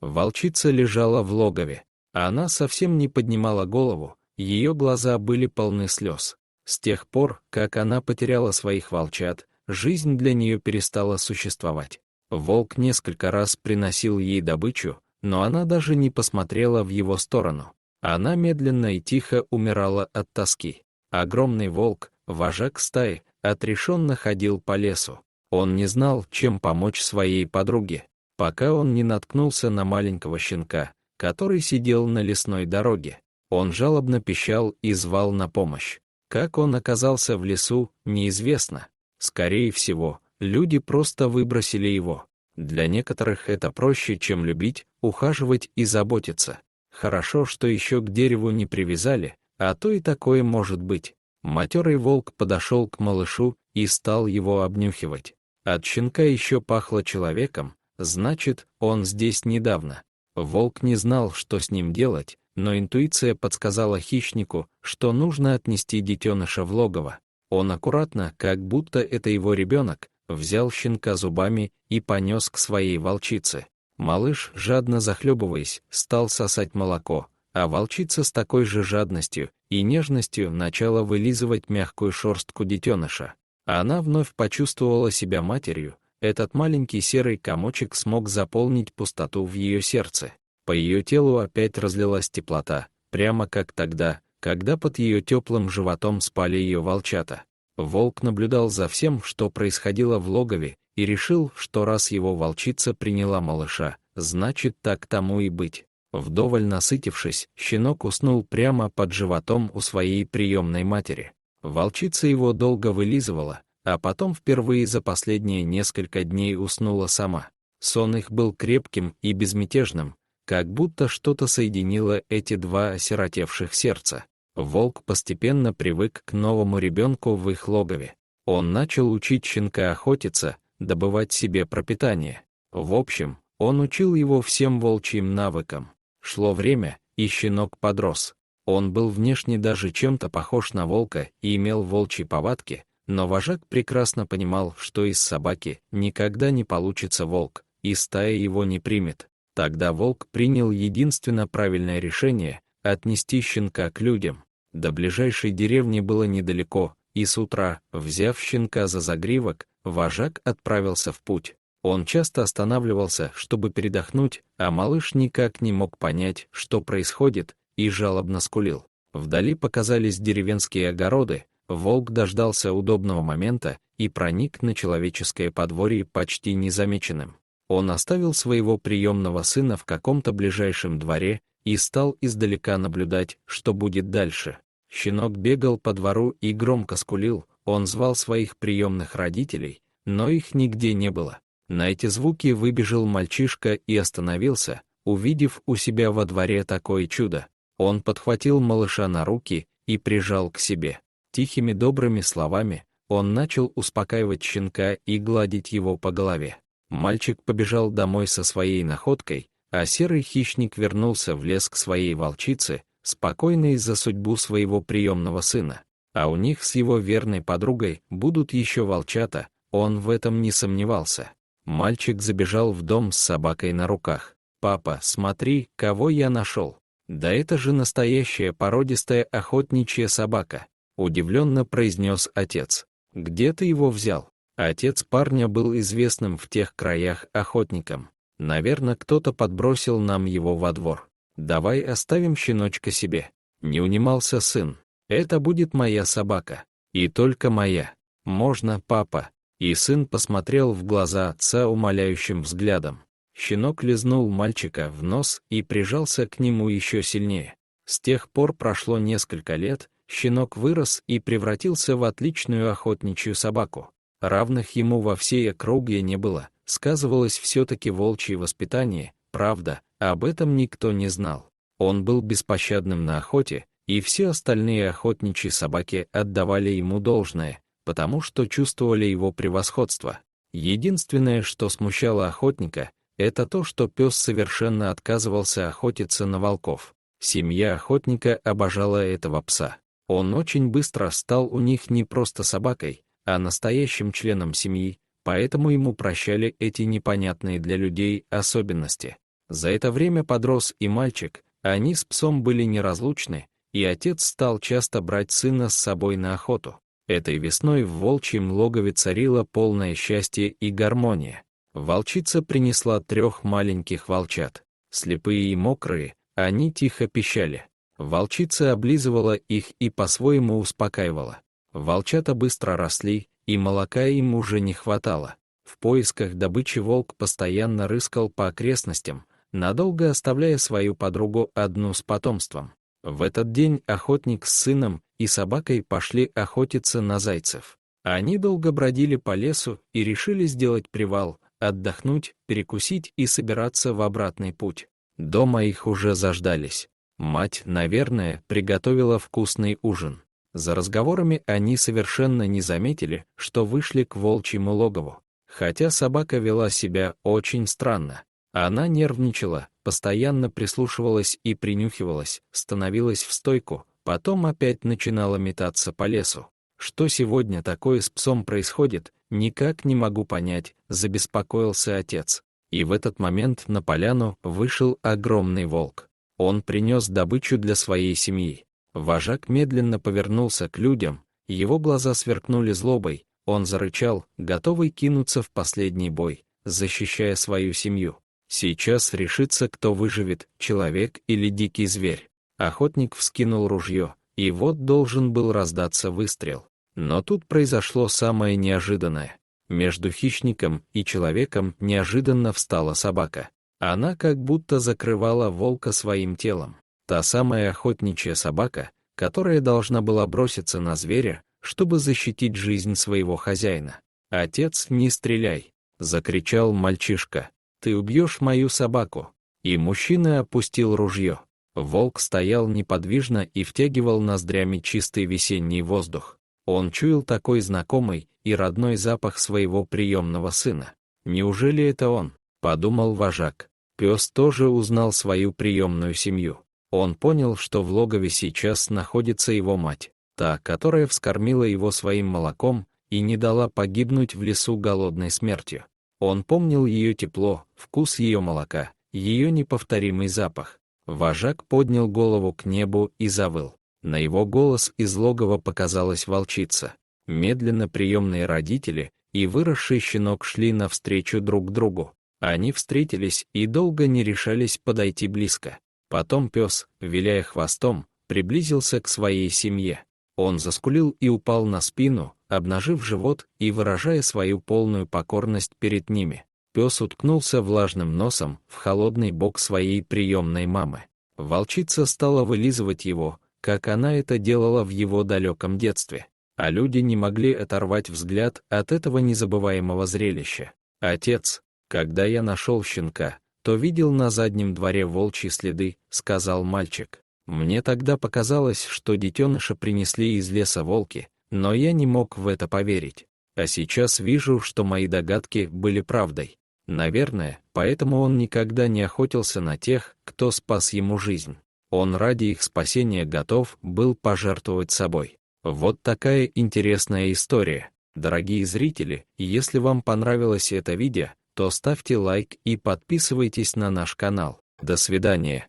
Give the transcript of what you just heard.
Волчица лежала в логове. Она совсем не поднимала голову, ее глаза были полны слез. С тех пор, как она потеряла своих волчат, жизнь для нее перестала существовать. Волк несколько раз приносил ей добычу, но она даже не посмотрела в его сторону. Она медленно и тихо умирала от тоски. Огромный волк, вожак стаи, отрешенно ходил по лесу. Он не знал, чем помочь своей подруге, пока он не наткнулся на маленького щенка, который сидел на лесной дороге. Он жалобно пищал и звал на помощь. Как он оказался в лесу, неизвестно. Скорее всего, люди просто выбросили его. Для некоторых это проще, чем любить, ухаживать и заботиться. Хорошо, что еще к дереву не привязали, а то и такое может быть. Матерый волк подошел к малышу и стал его обнюхивать. От щенка еще пахло человеком, значит, он здесь недавно. Волк не знал, что с ним делать, но интуиция подсказала хищнику, что нужно отнести детеныша в логово. Он аккуратно, как будто это его ребенок, взял щенка зубами и понес к своей волчице. Малыш, жадно захлебываясь, стал сосать молоко, а волчица с такой же жадностью и нежностью начала вылизывать мягкую шерстку детеныша. Она вновь почувствовала себя матерью. Этот маленький серый комочек смог заполнить пустоту в ее сердце. По ее телу опять разлилась теплота, прямо как тогда, когда под ее теплым животом спали ее волчата. Волк наблюдал за всем, что происходило в логове, и решил, что раз его волчица приняла малыша, значит, так тому и быть. Вдоволь насытившись, щенок уснул прямо под животом у своей приемной матери. Волчица его долго вылизывала, а потом впервые за последние несколько дней уснула сама. Сон их был крепким и безмятежным, как будто что-то соединило эти два осиротевших сердца. Волк постепенно привык к новому ребенку в их логове. Он начал учить щенка охотиться, добывать себе пропитание. В общем, он учил его всем волчьим навыкам. Шло время, и щенок подрос. Он был внешне даже чем-то похож на волка и имел волчьи повадки, но вожак прекрасно понимал, что из собаки никогда не получится волк, и стая его не примет. Тогда волк принял единственно правильное решение — отнести щенка к людям. До ближайшей деревни было недалеко, и с утра, взяв щенка за загривок, вожак отправился в путь. Он часто останавливался, чтобы передохнуть, а малыш никак не мог понять, что происходит, и жалобно скулил. Вдали показались деревенские огороды. Волк дождался удобного момента и проник на человеческое подворье почти незамеченным. Он оставил своего приемного сына в каком-то ближайшем дворе и стал издалека наблюдать, что будет дальше. Щенок бегал по двору и громко скулил, он звал своих приемных родителей, но их нигде не было. На эти звуки выбежал мальчишка и остановился, увидев у себя во дворе такое чудо. Он подхватил малыша на руки и прижал к себе. Тихими добрыми словами он начал успокаивать щенка и гладить его по голове. Мальчик побежал домой со своей находкой, а серый хищник вернулся в лес к своей волчице, спокойный за судьбу своего приемного сына. А у них с его верной подругой будут еще волчата, он в этом не сомневался. Мальчик забежал в дом с собакой на руках. «Папа, смотри, кого я нашел! Да это же настоящая породистая охотничья собака!» — удивленно произнес отец. «Где ты его взял?» Отец парня был известным в тех краях охотником. «Наверное, кто-то подбросил нам его во двор. Давай оставим щеночка себе». Не унимался сын. «Это будет моя собака. И только моя. Можно, папа?» И сын посмотрел в глаза отца умоляющим взглядом. Щенок лизнул мальчика в нос и прижался к нему еще сильнее. С тех пор прошло несколько лет, щенок вырос и превратился в отличную охотничью собаку. Равных ему во всей округе не было, сказывалось все-таки волчье воспитание, правда, об этом никто не знал. Он был беспощадным на охоте, и все остальные охотничьи собаки отдавали ему должное, потому что чувствовали его превосходство. Единственное, что смущало охотника, это то, что пес совершенно отказывался охотиться на волков. Семья охотника обожала этого пса. Он очень быстро стал у них не просто собакой, а настоящим членом семьи, поэтому ему прощали эти непонятные для людей особенности. За это время подрос и мальчик, они с псом были неразлучны, и отец стал часто брать сына с собой на охоту. Этой весной в волчьем логове царило полное счастье и гармония. Волчица принесла 3 маленьких волчат. Слепые и мокрые, они тихо пищали. Волчица облизывала их и по-своему успокаивала. Волчата быстро росли, и молока им уже не хватало. В поисках добычи волк постоянно рыскал по окрестностям, надолго оставляя свою подругу одну с потомством. В этот день охотник с сыном и собакой пошли охотиться на зайцев. Они долго бродили по лесу и решили сделать привал, отдохнуть, перекусить и собираться в обратный путь. Дома их уже заждались. Мать, наверное, приготовила вкусный ужин. За разговорами они совершенно не заметили, что вышли к волчьему логову. Хотя собака вела себя очень странно. Она нервничала, постоянно прислушивалась и принюхивалась, становилась в стойку, потом опять начинала метаться по лесу. Что сегодня такое с псом происходит, никак не могу понять, забеспокоился отец. И в этот момент на поляну вышел огромный волк. Он принес добычу для своей семьи. Вожак медленно повернулся к людям, его глаза сверкнули злобой, он зарычал, готовый кинуться в последний бой, защищая свою семью. Сейчас решится, кто выживет, человек или дикий зверь. Охотник вскинул ружье, и вот должен был раздаться выстрел. Но тут произошло самое неожиданное. Между хищником и человеком неожиданно встала собака. Она как будто закрывала волка своим телом. Та самая охотничья собака, которая должна была броситься на зверя, чтобы защитить жизнь своего хозяина. «Отец, не стреляй!» — закричал мальчишка. «Ты убьешь мою собаку!» И мужчина опустил ружье. Волк стоял неподвижно и втягивал ноздрями чистый весенний воздух. Он чуял такой знакомый и родной запах своего приемного сына. «Неужели это он?» — подумал вожак. Пес тоже узнал свою приемную семью. Он понял, что в логове сейчас находится его мать, та, которая вскормила его своим молоком и не дала погибнуть в лесу голодной смертью. Он помнил ее тепло, вкус ее молока, ее неповторимый запах. Вожак поднял голову к небу и завыл. На его голос из логова показалась волчица. Медленно приемные родители и выросший щенок шли навстречу друг другу. Они встретились и долго не решались подойти близко. Потом пес, виляя хвостом, приблизился к своей семье. Он заскулил и упал на спину, обнажив живот и выражая свою полную покорность перед ними. Пес уткнулся влажным носом в холодный бок своей приемной мамы. Волчица стала вылизывать его, как она это делала в его далеком детстве. А люди не могли оторвать взгляд от этого незабываемого зрелища. «Отец, когда я нашел щенка, то видел на заднем дворе волчьи следы», — сказал мальчик. «Мне тогда показалось, что детеныша принесли из леса волки, но я не мог в это поверить. А сейчас вижу, что мои догадки были правдой. Наверное, поэтому он никогда не охотился на тех, кто спас ему жизнь. Он ради их спасения готов был пожертвовать собой». Вот такая интересная история. Дорогие зрители, если вам понравилось это видео, то ставьте лайк и подписывайтесь на наш канал. До свидания.